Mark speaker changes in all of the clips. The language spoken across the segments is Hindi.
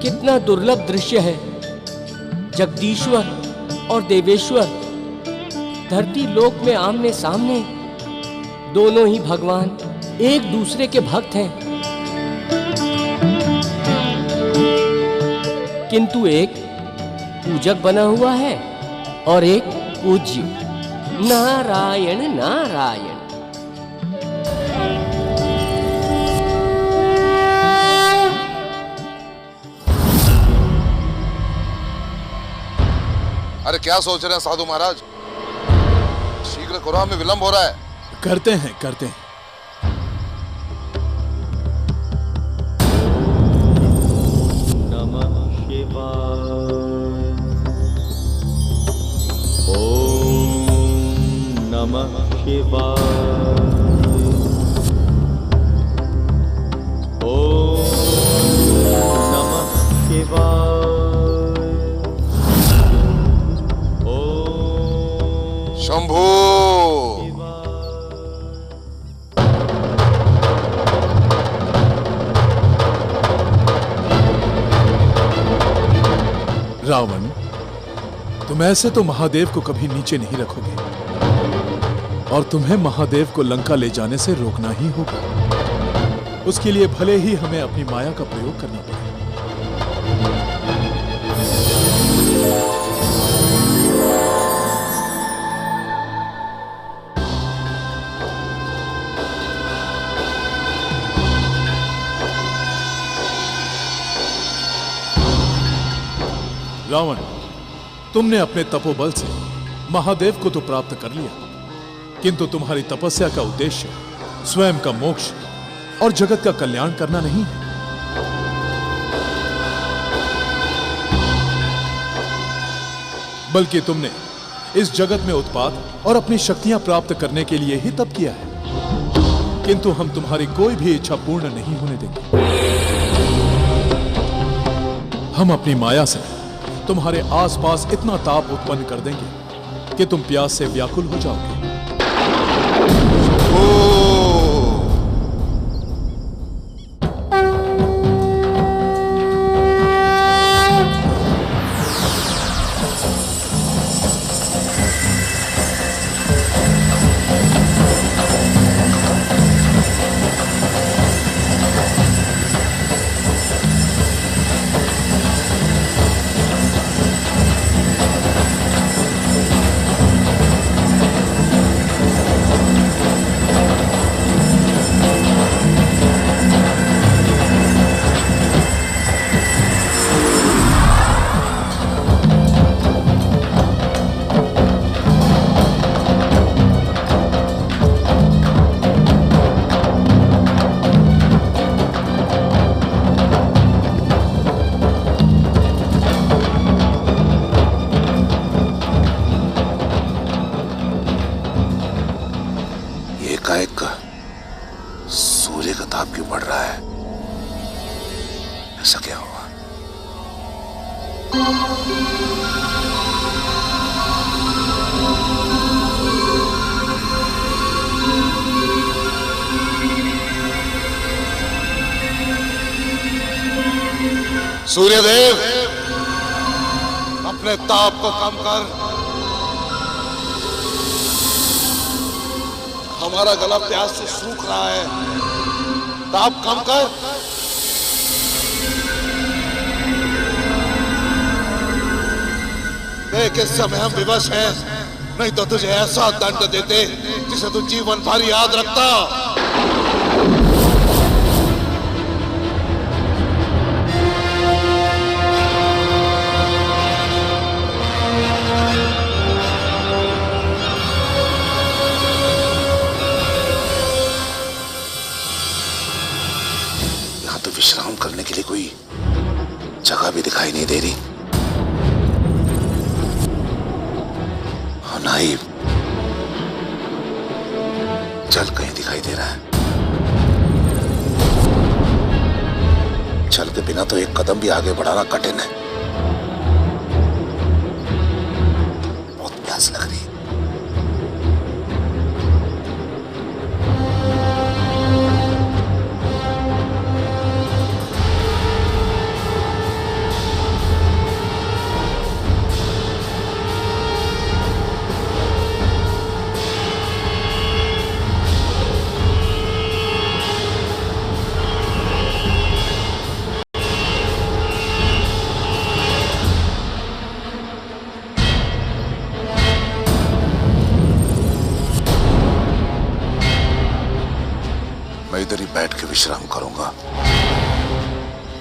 Speaker 1: कितना दुर्लभ दृश्य है। जगदीश्वर और देवेश्वर धरती लोक में आमने सामने, दोनों ही भगवान एक दूसरे के भक्त हैं। किंतु एक पूजक बना हुआ है और एक पूज्य। नारायण नारायण।
Speaker 2: अरे क्या सोच रहे हैं साधु महाराज? शीघ्र करो, हमें विलंब हो रहा है।
Speaker 3: करते हैं।
Speaker 4: नमः शिवाय। ओम नमः शिवाय। ओम नमः शिवाय।
Speaker 2: शंभू।
Speaker 3: रावण, तुम ऐसे तो महादेव को कभी नीचे नहीं रखोगे और तुम्हें महादेव को लंका ले जाने से रोकना ही होगा। उसके लिए भले ही हमें अपनी माया का प्रयोग करना पड़े। रावण, तुमने अपने तपोबल से महादेव को तो प्राप्त कर लिया, किंतु तुम्हारी तपस्या का उद्देश्य स्वयं का मोक्ष और जगत का कल्याण करना नहीं है। बल्कि तुमने इस जगत में उत्पात और अपनी शक्तियां प्राप्त करने के लिए ही तप किया है। किंतु हम तुम्हारी कोई भी इच्छा पूर्ण नहीं होने देंगे। हम अपनी माया से तुम्हारे आसपास इतना ताप उत्पन्न कर देंगे कि तुम प्यास से व्याकुल हो जाओगे।
Speaker 2: एकाएक सूर्य का ताप क्यों बढ़ रहा है? ऐसा क्या हुआ? सूर्यदेव, अपने ताप को कम कर। हमारा गला प्यास से सूख रहा है। ताप कम कर। देख, इस समय हम विवश हैं, नहीं तो तुझे ऐसा दंड देते जिसे तू जीवन भर याद रखता। तो विश्राम करने के लिए कोई जगह भी दिखाई नहीं दे रही। और ना ही जल कहीं दिखाई दे रहा है। जल के बिना तो एक कदम भी आगे बढ़ाना कठिन है। बहुत प्यास लग रही है। इधर ही बैठ के विश्राम करूंगा,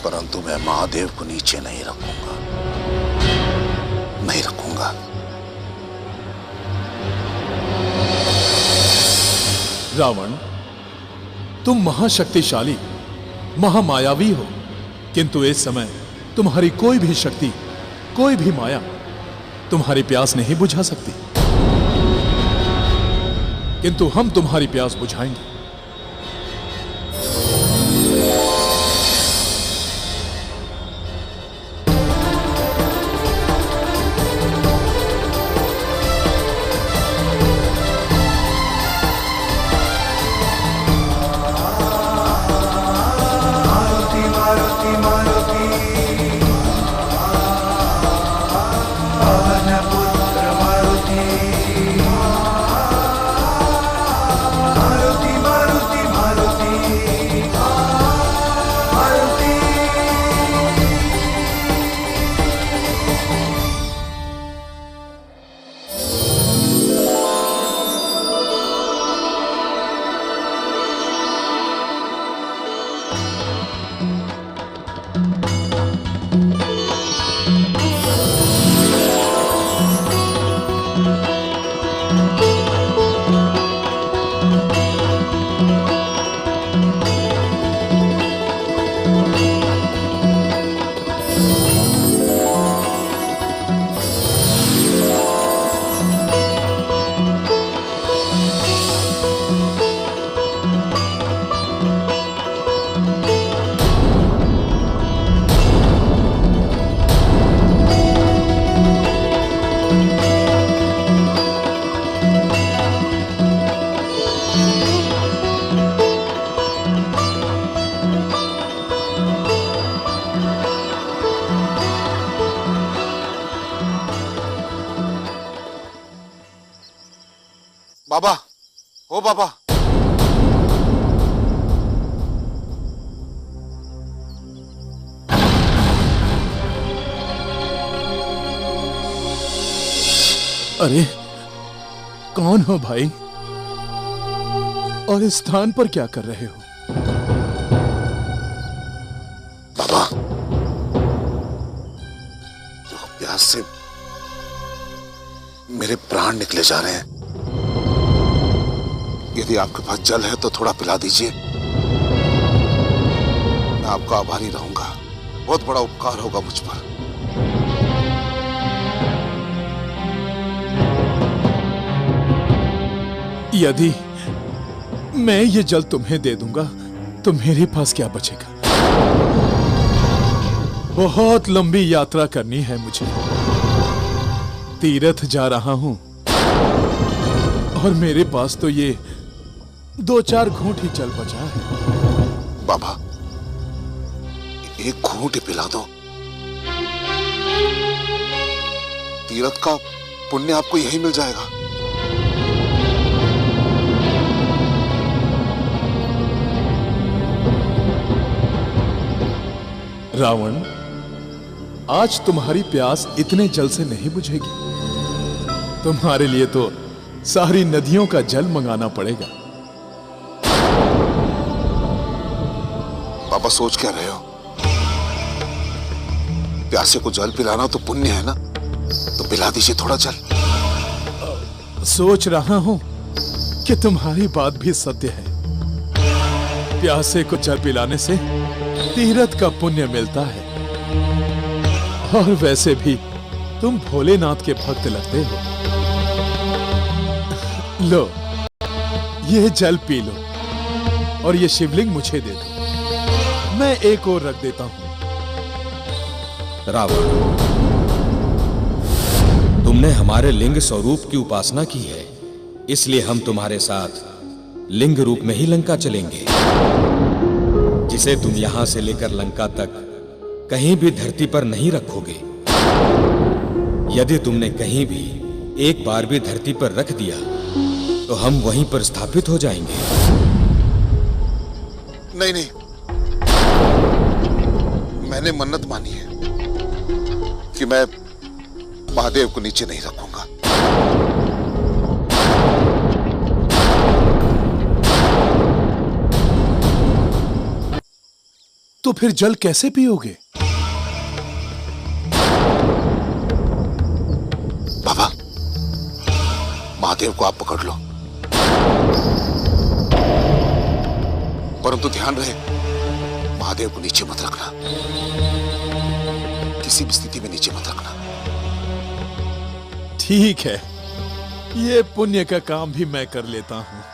Speaker 2: परंतु मैं महादेव को नीचे नहीं रखूंगा, नहीं रखूंगा।
Speaker 3: रावण, तुम महाशक्तिशाली, महामायावी हो, किंतु इस समय तुम्हारी कोई भी शक्ति, कोई भी माया तुम्हारी प्यास नहीं बुझा सकती, किंतु हम तुम्हारी प्यास बुझाएंगे।
Speaker 2: बाबा, ओ बाबा,
Speaker 3: अरे कौन हो भाई, और इस स्थान पर क्या कर रहे हो?
Speaker 2: बाबा, प्यास से मेरे प्राण निकले जा रहे हैं। यदि आपके पास जल है तो थोड़ा पिला दीजिए, मैं आपका आभारी रहूंगा। बहुत बड़ा उपकार होगा मुझ पर।
Speaker 3: यदि मैं ये जल तुम्हें दे दूंगा तो मेरे पास क्या बचेगा? बहुत लंबी यात्रा करनी है मुझे, तीर्थ जा रहा हूं और मेरे पास तो ये 2-4 घूंट ही जल बचा है।
Speaker 2: बाबा, एक घूंट ही पिला दो। तीर्थ का पुण्य आपको यही मिल जाएगा।
Speaker 3: रावण, आज तुम्हारी प्यास इतने जल से नहीं बुझेगी। तुम्हारे लिए तो सारी नदियों का जल मंगाना पड़ेगा।
Speaker 2: बाबा, सोच क्या रहे हो? प्यासे को जल पिलाना तो पुण्य है ना, तो पिला दीजिए थोड़ा जल।
Speaker 3: सोच रहा हूं कि तुम्हारी बात भी सत्य है। प्यासे को जल पिलाने से तीर्थ का पुण्य मिलता है, और वैसे भी तुम भोलेनाथ के भक्त लगते हो। लो, ये जल पी लो और ये शिवलिंग मुझे दे दो। मैं एक और रख देता हूं।
Speaker 5: रावण, तुमने हमारे लिंग स्वरूप की उपासना की है, इसलिए हम तुम्हारे साथ लिंग रूप में ही लंका चलेंगे, जिसे तुम यहां से लेकर लंका तक कहीं भी धरती पर नहीं रखोगे। यदि तुमने कहीं भी एक बार भी धरती पर रख दिया तो हम वहीं पर स्थापित हो जाएंगे।
Speaker 2: नहीं नहीं, मैंने मन्नत मानी है कि मैं महादेव को नीचे नहीं रखूंगा।
Speaker 3: तो फिर जल कैसे पियोगे?
Speaker 2: बाबा, महादेव को आप पकड़ लो, परंतु ध्यान रहे महादेव को नीचे मत रखना, किसी भी स्थिति में नीचे मत रखना।
Speaker 3: ठीक है, ये पुण्य का काम भी मैं कर लेता हूं।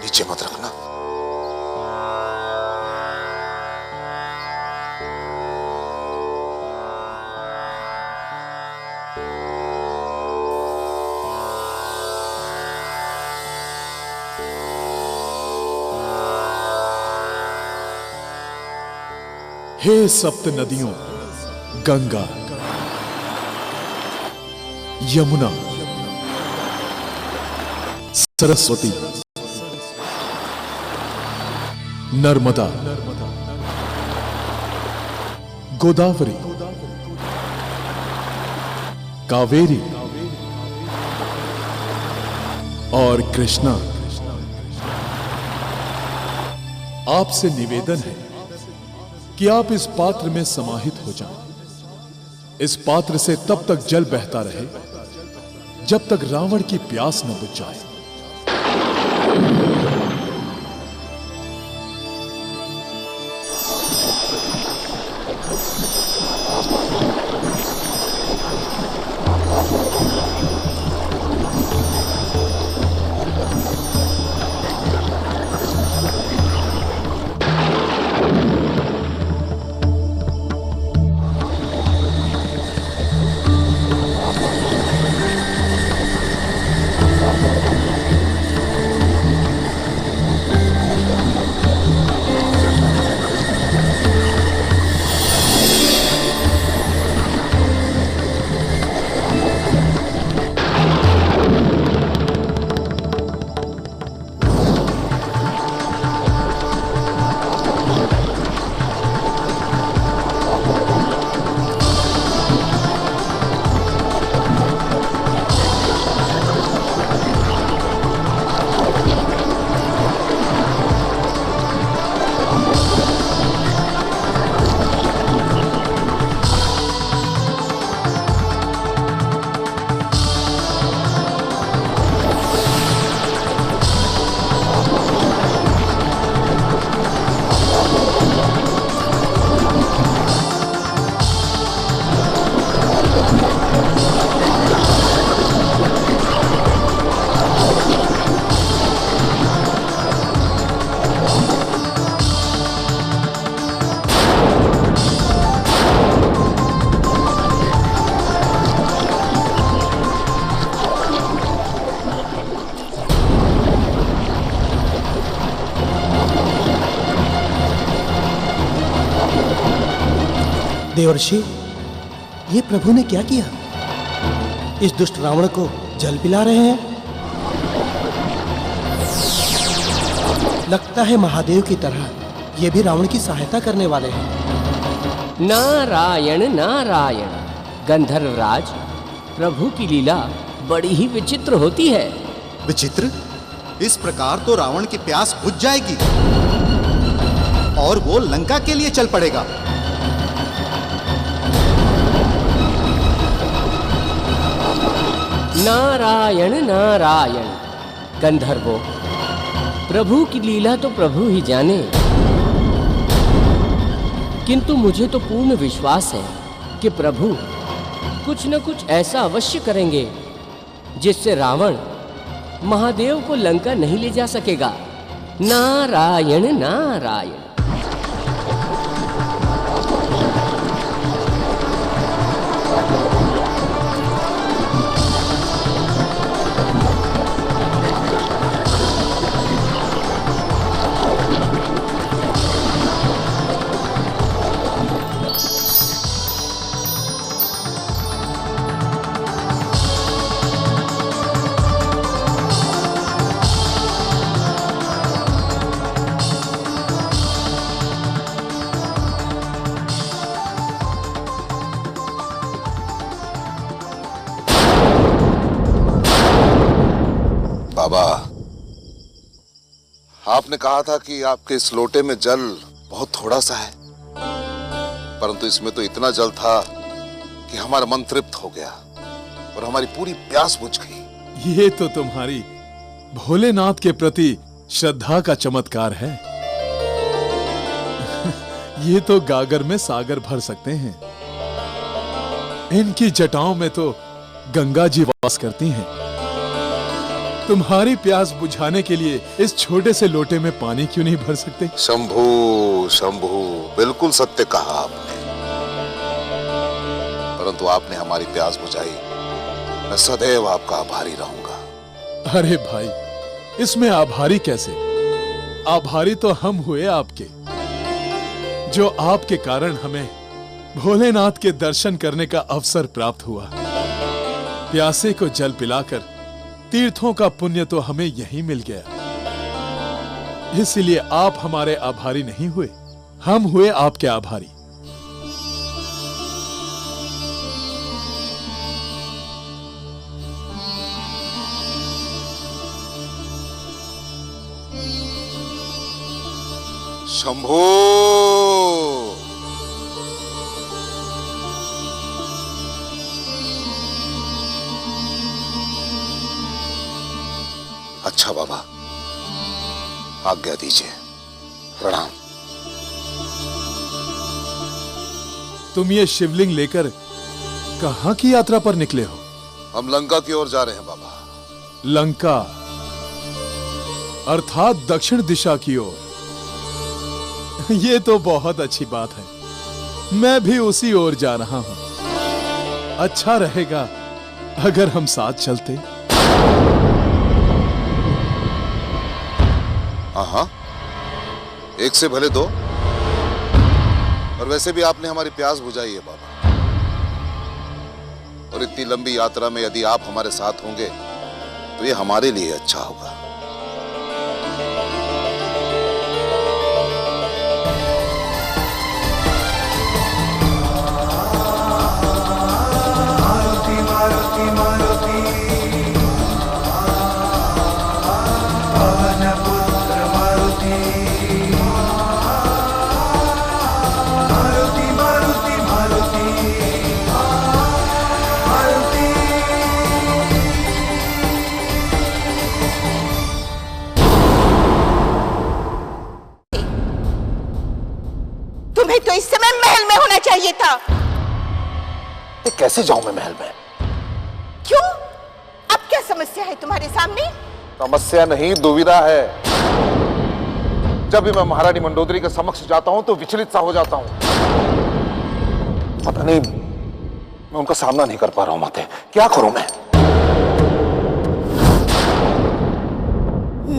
Speaker 2: नीचे मत रखना।
Speaker 3: हे सप्त नदियों, गंगा, यमुना, सरस्वती, नर्मदा, गोदावरी, कावेरी और कृष्णा, आपसे निवेदन है कि आप इस पात्र में समाहित हो जाएं। इस पात्र से तब तक जल बहता रहे जब तक रावण की प्यास न बुझ जाए।
Speaker 6: देवर्षि, ये प्रभु ने क्या किया? इस दुष्ट रावण को जल पिला रहे हैं। लगता है महादेव की तरह ये भी रावण की सहायता करने वाले हैं।
Speaker 1: नारायण नारायण। गंधर्वराज, प्रभु की लीला बड़ी ही विचित्र होती है।
Speaker 7: विचित्र? इस प्रकार तो रावण की प्यास बुझ जाएगी और वो लंका के लिए चल पड़ेगा।
Speaker 1: नारायण नारायण। गंधर्वो, प्रभु की लीला तो प्रभु ही जाने, किंतु मुझे तो पूर्ण विश्वास है कि प्रभु कुछ न कुछ ऐसा अवश्य करेंगे जिससे रावण महादेव को लंका नहीं ले जा सकेगा। नारायण नारायण।
Speaker 2: बाबा, आपने कहा था कि आपके इस लोटे में जल बहुत थोड़ा सा है, परंतु इसमें तो इतना जल था कि हमारा मन तृप्त हो गया और हमारी पूरी प्यास बुझ गई।
Speaker 3: ये तो तुम्हारी भोलेनाथ के प्रति श्रद्धा का चमत्कार है। ये तो गागर में सागर भर सकते हैं। इनकी जटाओं में तो गंगा जी वास करती हैं। तुम्हारी प्यास बुझाने के लिए इस छोटे से लोटे में पानी क्यों नहीं भर सकते?
Speaker 2: शंभू शंभू, बिल्कुल सत्य कहा आपने, परंतु आपने हमारी प्यास बुझाई। मैं सदैव आपका आभारी रहूंगा।
Speaker 3: अरे भाई, इसमें आभारी कैसे? आभारी तो हम हुए आपके, जो आपके कारण हमें भोलेनाथ के दर्शन करने का अवसर प्राप्त हुआ। प्यासे को जल पिलाकर तीर्थों का पुण्य तो हमें यहीं मिल गया। इसलिए आप हमारे आभारी नहीं हुए, हम हुए आपके आभारी।
Speaker 2: शंभू, अच्छा बाबा, आज्ञा दीजिए। प्रणाम।
Speaker 3: तुम ये शिवलिंग लेकर कहां की यात्रा पर निकले हो?
Speaker 2: हम लंका की ओर जा रहे हैं बाबा।
Speaker 3: लंका अर्थात दक्षिण दिशा की ओर। ये तो बहुत अच्छी बात है। मैं भी उसी ओर जा रहा हूं। अच्छा रहेगा अगर हम साथ चलते।
Speaker 2: हाँ, एक से भले दो। और वैसे भी आपने हमारी प्यास बुझाई है बाबा, और इतनी लंबी यात्रा में यदि आप हमारे साथ होंगे तो ये हमारे लिए अच्छा होगा।
Speaker 8: तुम्हें तो इस समय महल में होना चाहिए था।
Speaker 2: कैसे जाऊं मैं महल में?
Speaker 8: क्यों? अब क्या समस्या है तुम्हारे सामने?
Speaker 2: समस्या नहीं, दुविधा है। जब भी मैं महारानी मंडोदरी के समक्ष जाता हूं तो विचलित सा हो जाता हूं। पता नहीं, मैं उनका सामना नहीं कर पा रहा हूं। माते, क्या करूं मैं?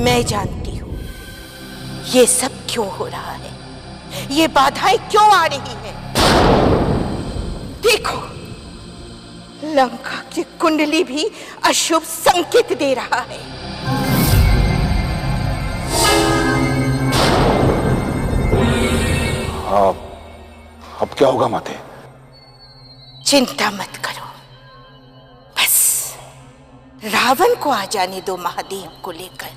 Speaker 8: मैं जानती हूं ये सब क्यों हो रहा है, ये बाधाएं क्यों आ रही हैं। देखो, लंका की कुंडली भी अशुभ संकेत दे रहा है।
Speaker 2: अब क्या होगा माते?
Speaker 8: चिंता मत करो, बस रावण को आ जाने दो। महादेव को लेकर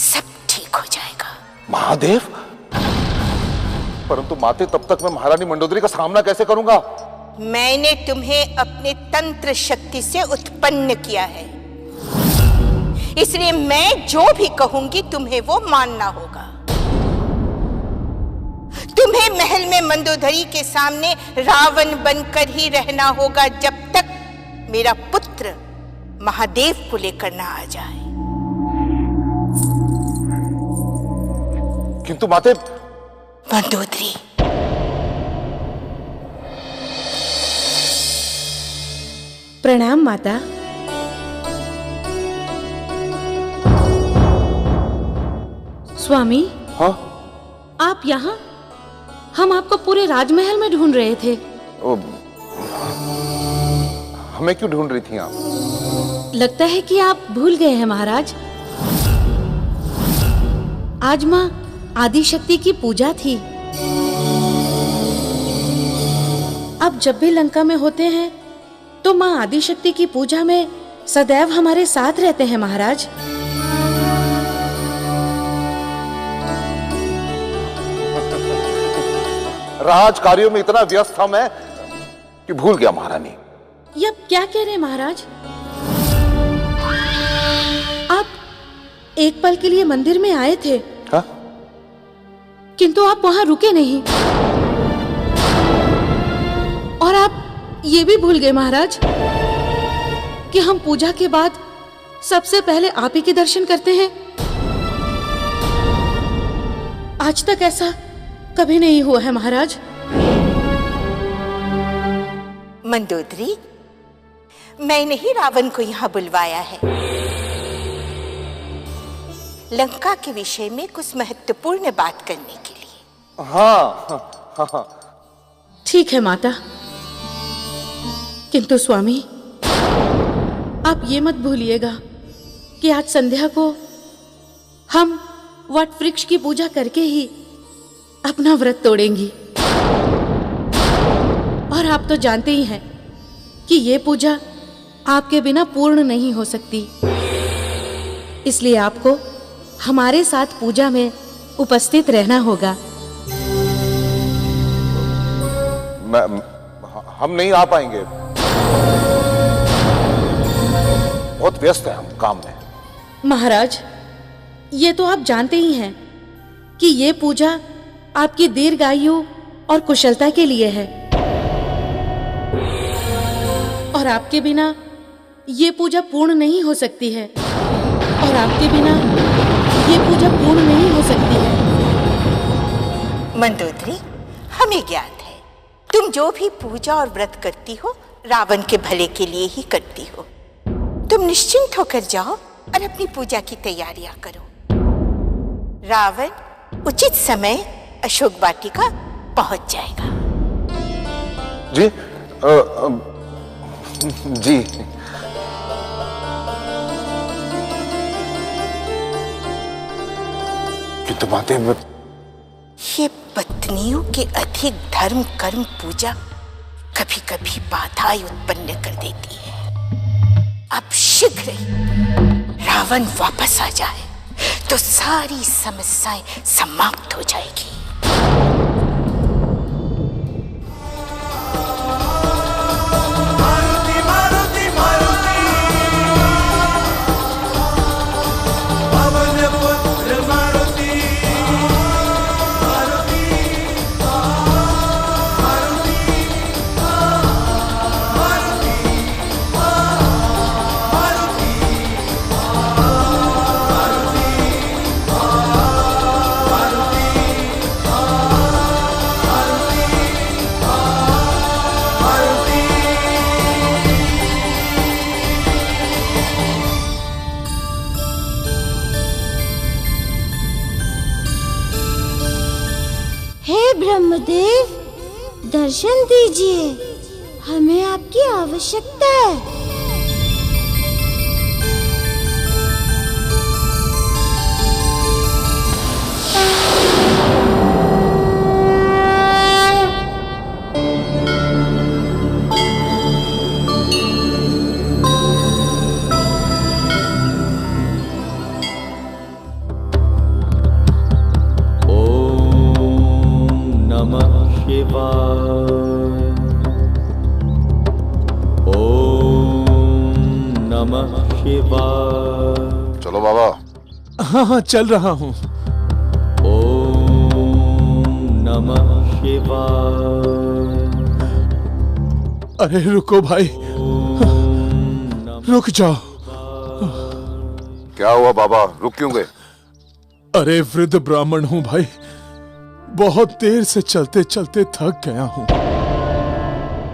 Speaker 8: सब ठीक हो जाएगा।
Speaker 2: महादेव? परंतु माते, तब तक मैं महारानी मंडोदरी का सामना कैसे करूंगा?
Speaker 8: मैंने तुम्हें अपने तंत्र शक्ति से उत्पन्न किया है, इसलिए मैं जो भी कहूंगी तुम्हें वो मानना होगा। तुम्हें महल में मंदोदरी के सामने रावण बनकर ही रहना होगा जब तक मेरा पुत्र महादेव को लेकर ना आ जाए।
Speaker 2: किंतु माते,
Speaker 8: मंदोदरी,
Speaker 9: प्रणाम माता। स्वामी,
Speaker 2: हाँ?
Speaker 9: आप यहाँ? हम आपको पूरे राजमहल में ढूंढ रहे थे।
Speaker 2: हमें क्यों ढूंढ रही थी आप?
Speaker 9: लगता है कि आप भूल गए हैं महाराज। आज माँ आदिशक्ति की पूजा थी। अब जब भी लंका में होते हैं तो माँ आदिशक्ति की पूजा में सदैव हमारे साथ रहते हैं महाराज।
Speaker 2: राज कार्यों में इतना व्यस्त था मैं कि भूल गया महारानी।
Speaker 9: ये आप क्या कह रहे हैं महाराज? आप एक पल के लिए मंदिर में आए थे,
Speaker 2: हा?
Speaker 9: किंतु आप वहां रुके नहीं, और आप ये भी भूल गए महाराज कि हम पूजा के बाद सबसे पहले आप ही के दर्शन करते हैं। आज तक ऐसा कभी नहीं हुआ है महाराज।
Speaker 8: मंदोदरी, मैंने ही रावण को यहाँ बुलवाया है, लंका के विषय में कुछ महत्वपूर्ण बात करने के लिए।
Speaker 2: हाँ।
Speaker 9: ठीक है माता, किंतु स्वामी आप ये मत भूलिएगा कि आज संध्या को हम वट वृक्ष की पूजा करके ही अपना व्रत तोड़ेंगी। और आप तो जानते ही हैं कि ये पूजा आपके बिना पूर्ण नहीं हो सकती, इसलिए आपको हमारे साथ पूजा में उपस्थित रहना होगा।
Speaker 2: हम नहीं आ पाएंगे, बहुत व्यस्त हैं हम काम में।
Speaker 9: महाराज, ये तो आप जानते ही हैं कि ये पूजा आपकी दीर्घायु और कुशलता के लिए है, और आपके बिना ये पूजा पूर्ण नहीं हो सकती है, और आपके बिना ये पूजा पूर्ण नहीं हो सकती है।
Speaker 8: मंदोदरी, हमें ज्ञात है तुम जो भी पूजा और व्रत करती हो रावण के भले के लिए ही करती हो। तुम निश्चिंत होकर जाओ और अपनी पूजा की तैयारियां करो। रावण उचित समय अशोक वाटिका पहुंच जाएगा।
Speaker 2: जी जी। किंतु माते,
Speaker 8: ये पत्नियों के अधिक धर्म कर्म पूजा कभी कभी बाधाएं उत्पन्न कर देती है। अब शीघ्र ही रावण वापस आ जाए तो सारी समस्याएं समाप्त हो जाएगी।
Speaker 10: ब्रह्मदेव, दर्शन दीजिए, हमें आपकी आवश्यकता है।
Speaker 2: चलो बाबा।
Speaker 3: हाँ, चल रहा हूँ।
Speaker 4: ओम नमः शिवाय।
Speaker 3: अरे रुको भाई, रुक जाओ।
Speaker 2: क्या हुआ बाबा, रुक क्यों गए?
Speaker 3: अरे वृद्ध ब्राह्मण हूँ भाई, बहुत देर से चलते चलते थक गया हूँ,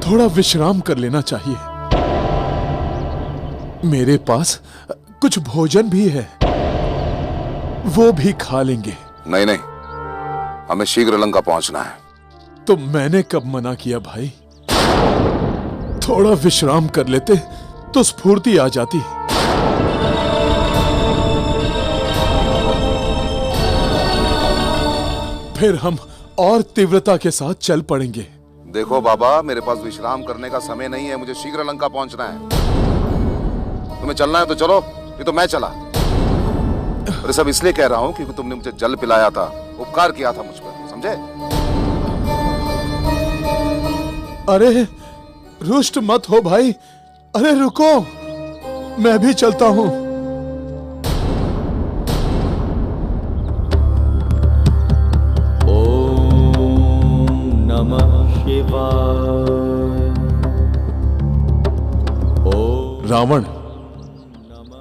Speaker 3: थोड़ा विश्राम कर लेना चाहिए। मेरे पास कुछ भोजन भी है, वो भी खा लेंगे।
Speaker 2: नहीं नहीं, हमें शीघ्र लंका पहुंचना है।
Speaker 3: तो मैंने कब मना किया भाई? थोड़ा विश्राम कर लेते तो स्फूर्ति आ जाती। फिर हम और तीव्रता के साथ चल पड़ेंगे।
Speaker 2: देखो बाबा, मेरे पास विश्राम करने का समय नहीं है, मुझे शीघ्र लंका पहुंचना है। तुम्हें चलना है तो चलो, ये तो मैं चला। और सब इसलिए कह रहा हूं क्योंकि तुमने मुझे जल पिलाया था, उपकार किया था मुझ पर, समझे?
Speaker 3: अरे रुष्ट मत हो भाई, अरे रुको, मैं भी चलता हूं।
Speaker 4: ओम नमः शिवाय।
Speaker 3: रावण,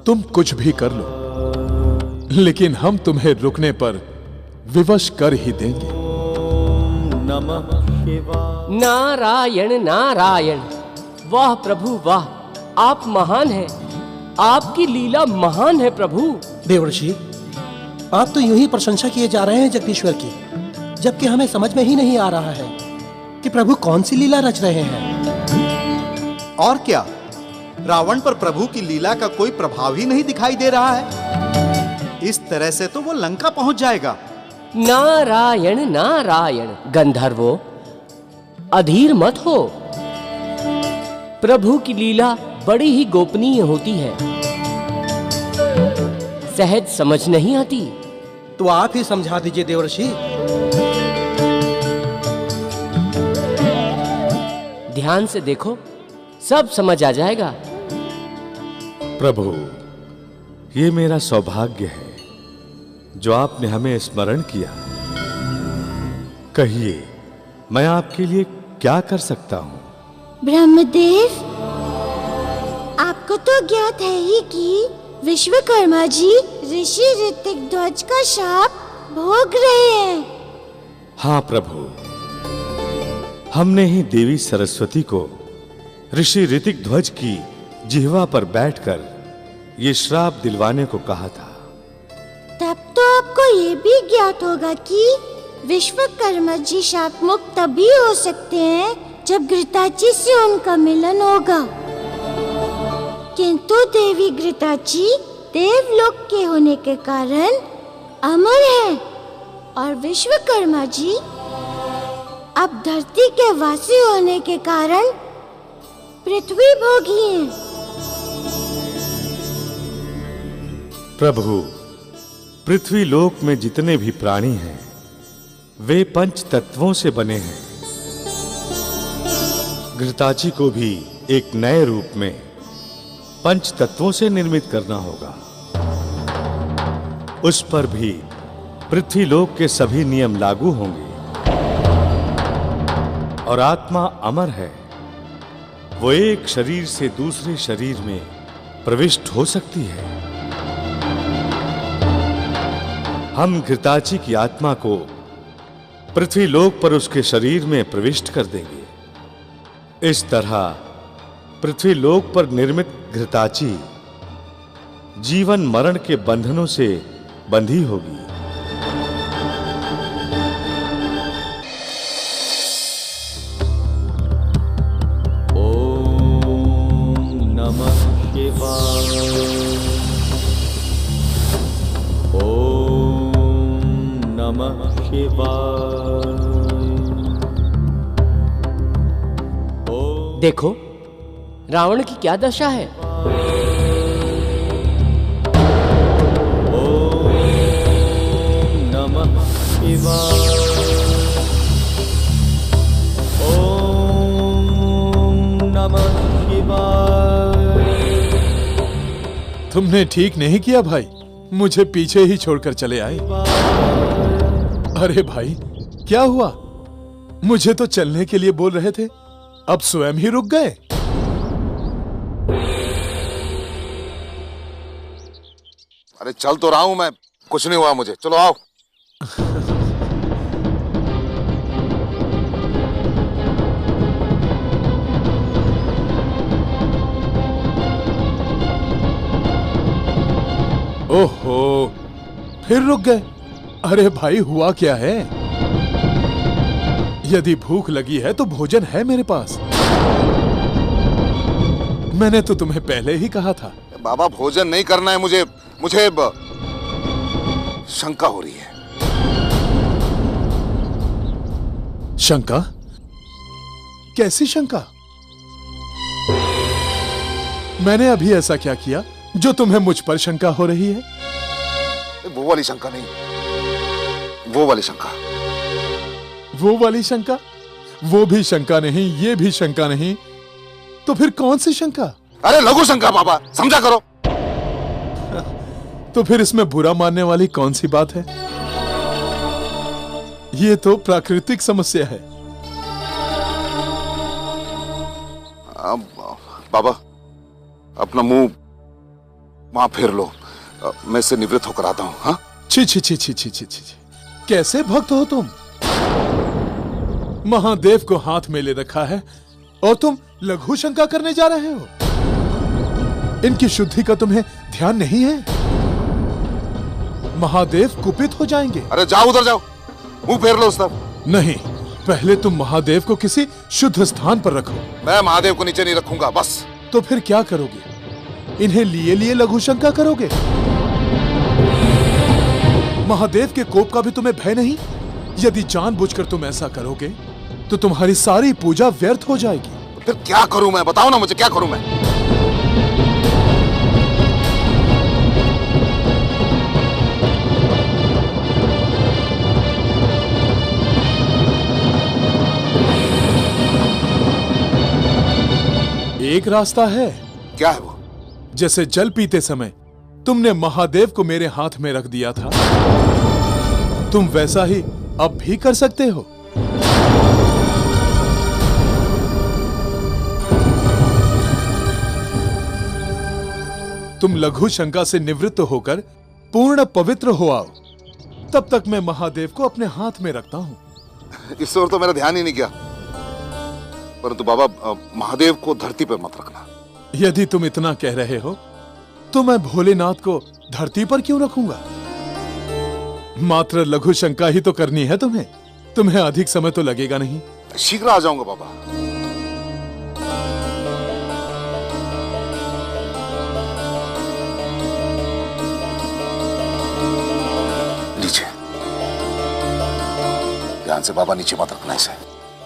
Speaker 3: तुम कुछ भी कर लो, लेकिन हम तुम्हें रुकने पर विवश कर ही देंगे।
Speaker 4: नमः शिवाय।
Speaker 1: नारायण नारायण, वाह प्रभु वाह, आप महान हैं, आपकी लीला महान है प्रभु।
Speaker 6: देवर्षि, आप तो यूं ही प्रशंसा किए जा रहे हैं जगदीश्वर की, जबकि हमें समझ में ही नहीं आ रहा है कि प्रभु कौन सी लीला रच रहे हैं।
Speaker 7: और क्या, रावण पर प्रभु की लीला का कोई प्रभाव ही नहीं दिखाई दे रहा है। इस तरह से तो वो लंका पहुंच जाएगा।
Speaker 1: नारायण नारायण, गंधर्वो अधीर मत हो। प्रभु की लीला बड़ी ही गोपनीय होती है, सहज समझ नहीं आती।
Speaker 6: तो आप ही समझा दीजिए देवर्षि।
Speaker 1: ध्यान से देखो, सब समझ आ जाएगा।
Speaker 11: प्रभु, ये मेरा सौभाग्य है जो आपने हमें स्मरण किया। कहिए, मैं आपके लिए क्या कर सकता हूँ?
Speaker 10: ब्रह्मदेव, आपको तो ज्ञात है ही कि विश्वकर्मा जी ऋषि ऋतिक ध्वज का शाप भोग रहे हैं।
Speaker 11: हाँ प्रभु, हमने ही देवी सरस्वती को ऋषि ऋतिक ध्वज की जिह्वा पर बैठकर ये श्राप दिलवाने को कहा था।
Speaker 10: तब तो आपको ये भी ज्ञात होगा कि विश्वकर्मा जी शाप मुक्त तभी हो सकते हैं जब घृताची से उनका मिलन होगा। किंतु देवी घृताची देवलोक के होने के कारण अमर है और विश्वकर्मा जी अब धरती के वासी होने के कारण पृथ्वी भोगी हैं।
Speaker 11: प्रभु, पृथ्वी लोक में जितने भी प्राणी हैं वे पंच तत्वों से बने हैं। घृताची को भी एक नए रूप में पंच तत्वों से निर्मित करना होगा। उस पर भी पृथ्वी लोक के सभी नियम लागू होंगे और आत्मा अमर है, वो एक शरीर से दूसरे शरीर में प्रविष्ट हो सकती है। हम घृताची की आत्मा को पृथ्वी लोक पर उसके शरीर में प्रविष्ट कर देंगे। इस तरह पृथ्वी लोक पर निर्मित घृताची जीवन मरण के बंधनों से बंधी होगी।
Speaker 4: ओम नमः शिवाय। ओम नमः शिवाय।
Speaker 1: देखो रावण की क्या दशा है।
Speaker 4: ओम नमः शिवाय। ओम नमः शिवाय।
Speaker 3: तुमने ठीक नहीं किया भाई, मुझे पीछे ही छोड़कर चले आए। अरे भाई, क्या हुआ? मुझे तो चलने के लिए बोल रहे थे, अब स्वयं ही रुक गए।
Speaker 2: अरे चल तो रहा हूं मैं, कुछ नहीं हुआ मुझे, चलो आओ।
Speaker 3: ओहो, फिर रुक गए। अरे भाई, हुआ क्या है? यदि भूख लगी है तो भोजन है मेरे पास। मैंने तो तुम्हें पहले ही कहा था।
Speaker 2: बाबा, भोजन नहीं करना है मुझे, मुझे शंका हो रही है।
Speaker 3: शंका? कैसी शंका? मैंने अभी ऐसा क्या किया जो तुम्हें मुझ पर शंका हो रही है?
Speaker 2: वो वाली शंका नहीं, वो वाली शंका।
Speaker 3: वो वाली शंका? वो भी शंका नहीं, ये भी शंका नहीं, तो फिर कौन सी शंका?
Speaker 2: अरे लघु शंका बाबा, समझा करो।
Speaker 3: तो फिर इसमें बुरा मानने वाली कौन सी बात है? ये तो प्राकृतिक समस्या है।
Speaker 2: बाबा, अपना मुंह वहां फेर लो, मैं इससे निवृत्त होकर आता हूं। हाँ?
Speaker 3: छी छी छी छी छी छी छी, कैसे भक्त हो तुम? महादेव को हाथ में ले रखा है और तुम लघु शंका करने जा रहे हो? इनकी शुद्धि का तुम्हें ध्यान नहीं है? महादेव कुपित हो जाएंगे।
Speaker 2: अरे जाओ, उधर जाओ, मुंह फेर लो उस तरफ।
Speaker 3: नहीं, पहले तुम महादेव को किसी शुद्ध स्थान पर रखो।
Speaker 2: मैं महादेव को नीचे नहीं रखूंगा, बस।
Speaker 3: तो फिर क्या करोगे? इन्हें लिए लिए लघु शंका करोगे? महादेव के कोप का भी तुम्हें भय नहीं? यदि जानबूझकर तुम ऐसा करोगे तो तुम्हारी सारी पूजा व्यर्थ हो जाएगी।
Speaker 2: फिर क्या करूं मैं? बताओ ना मुझे, क्या करूं मैं?
Speaker 3: एक रास्ता है।
Speaker 2: क्या है वो?
Speaker 3: जैसे जल पीते समय तुमने महादेव को मेरे हाथ में रख दिया था, तुम वैसा ही अब भी कर सकते हो। तुम लघु शंका से निवृत्त होकर पूर्ण पवित्र हो आओ, तब तक मैं महादेव को अपने हाथ में रखता हूं।
Speaker 2: इस ओर तो मेरा ध्यान ही नहीं गया। परंतु बाबा, महादेव को धरती पर मत रखना।
Speaker 3: यदि तुम इतना कह रहे हो तो मैं भोलेनाथ को धरती पर क्यों रखूंगा? मात्र लघु शंका ही तो करनी है तुम्हें। तुम्हें अधिक समय तो लगेगा नहीं।
Speaker 2: शीघ्र आ जाऊंगा बाबा। नीचे ध्यान से बाबा, नीचे मत रखना इसे।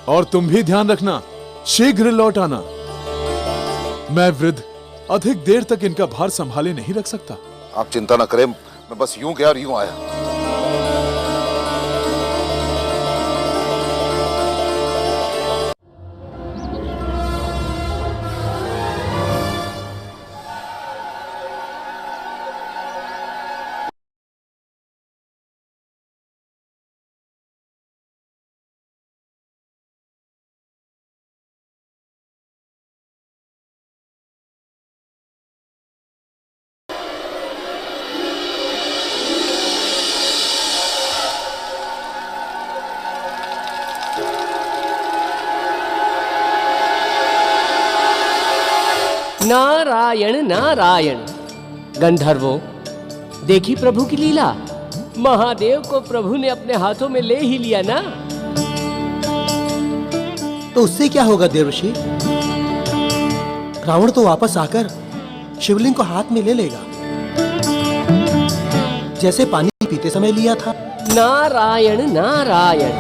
Speaker 3: और तुम भी ध्यान रखना, शीघ्र लौट आना। मैं वृद्ध अधिक देर तक इनका भार संभाले नहीं रख सकता।
Speaker 2: आप चिंता न करें, मैं बस यूं गया और यूं आया।
Speaker 1: नारायण नारायण। गंधर्वों, देखी प्रभु की लीला। महादेव को प्रभु ने अपने हाथों में ले ही लिया ना।
Speaker 6: तो उससे क्या होगा देवर्षि? रावण तो वापस आकर शिवलिंग को हाथ में ले लेगा, जैसे पानी पीते समय लिया था।
Speaker 1: नारायण नारायण।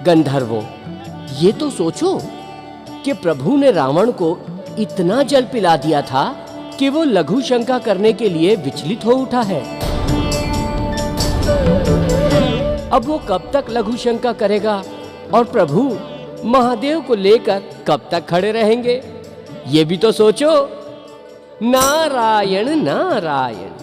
Speaker 1: गंधर्वों, ये तो सोचो कि प्रभु ने रावण को इतना जल पिला दिया था कि वो लघु शंका करने के लिए विचलित हो उठा है। अब वो कब तक लघु शंका करेगा और प्रभु महादेव को लेकर कब तक खड़े रहेंगे? ये भी तो सोचो। नारायण नारायण।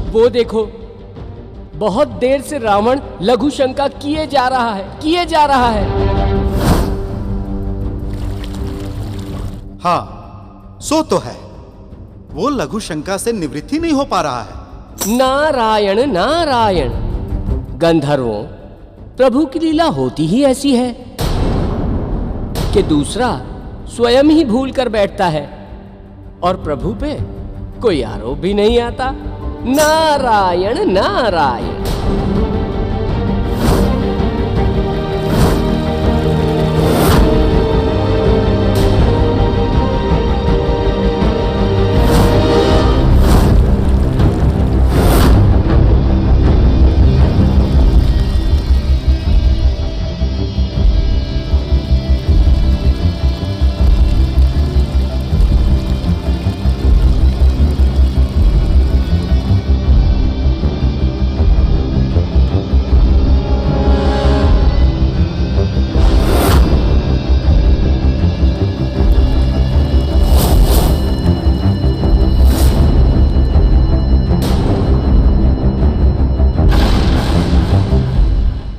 Speaker 1: वो देखो, बहुत देर से रावण लघु शंका किए जा रहा है।
Speaker 7: हाँ, सो तो है। वो लघु शंका से निवृत्त ही नहीं हो पा रहा है।
Speaker 1: नारायण नारायण। गंधर्वों, प्रभु की लीला होती ही ऐसी है कि दूसरा स्वयं ही भूल कर बैठता है और प्रभु पे कोई आरोप भी नहीं आता। नारायण नारायण।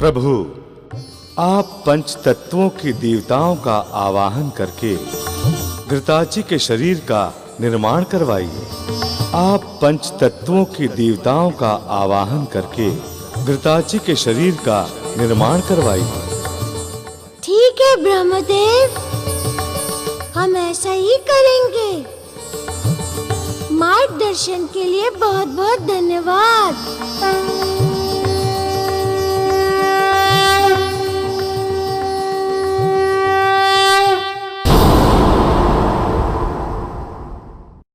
Speaker 11: प्रभु, आप पंच तत्वों की देवताओं का आवाहन करके घृताची के शरीर का निर्माण करवाइए। आप पंच तत्वों की देवताओं का आवाहन करके घृताची के शरीर का निर्माण करवाइए।
Speaker 10: ठीक है ब्रह्मदेव, हम ऐसा ही करेंगे। मार्गदर्शन के लिए बहुत बहुत धन्यवाद।